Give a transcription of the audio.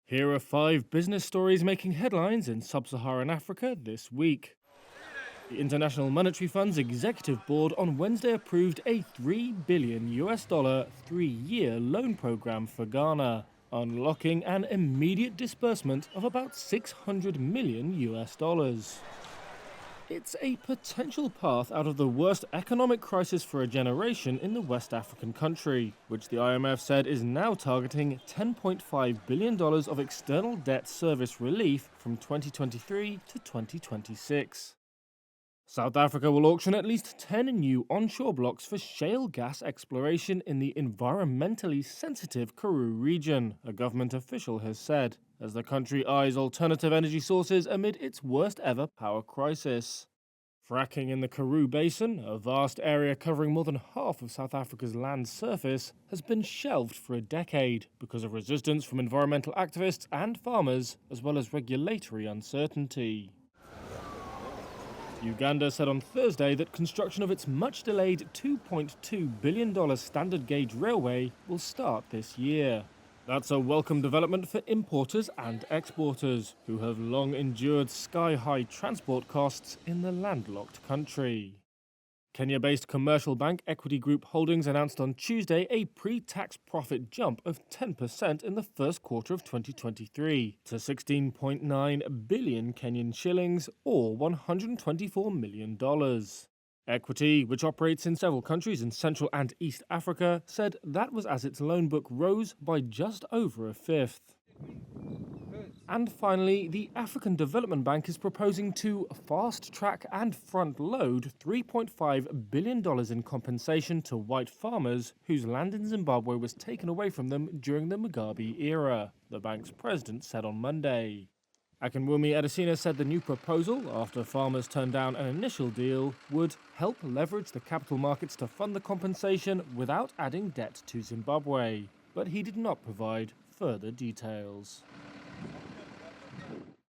Here are 5 business stories making headlines in sub-Saharan Africa this week. The International Monetary Fund's executive board on Wednesday approved a $3 billion 3-year loan program for Ghana, unlocking an immediate disbursement of about $600 million. It's a potential path out of the worst economic crisis for a generation in the West African country, which the IMF said is now targeting $10.5 billion of external debt service relief from 2023 to 2026. South Africa will auction at least 10 new onshore blocks for shale gas exploration in the environmentally sensitive Karoo region, a government official has said, as the country eyes alternative energy sources amid its worst ever power crisis. Fracking in the Karoo Basin, a vast area covering more than half of South Africa's land surface, has been shelved for a decade because of resistance from environmental activists and farmers, as well as regulatory uncertainty. Uganda said on Thursday that construction of its much-delayed $2.2 billion standard gauge railway will start this year. That's a welcome development for importers and exporters, who have long endured sky-high transport costs in the landlocked country. Kenya-based commercial bank Equity Group Holdings announced on Tuesday a pre-tax profit jump of 10% in the first quarter of 2023 to 16.9 billion Kenyan shillings, or $124 million. Equity, which operates in several countries in Central and East Africa, said that was as its loan book rose by just over a fifth. And finally, the African Development Bank is proposing to fast-track and front-load $3.5 billion in compensation to white farmers whose land in Zimbabwe was taken away from them during the Mugabe era, the bank's president said on Monday. Akinwumi Adesina said the new proposal, after farmers turned down an initial deal, would help leverage the capital markets to fund the compensation without adding debt to Zimbabwe. But he did not provide further details.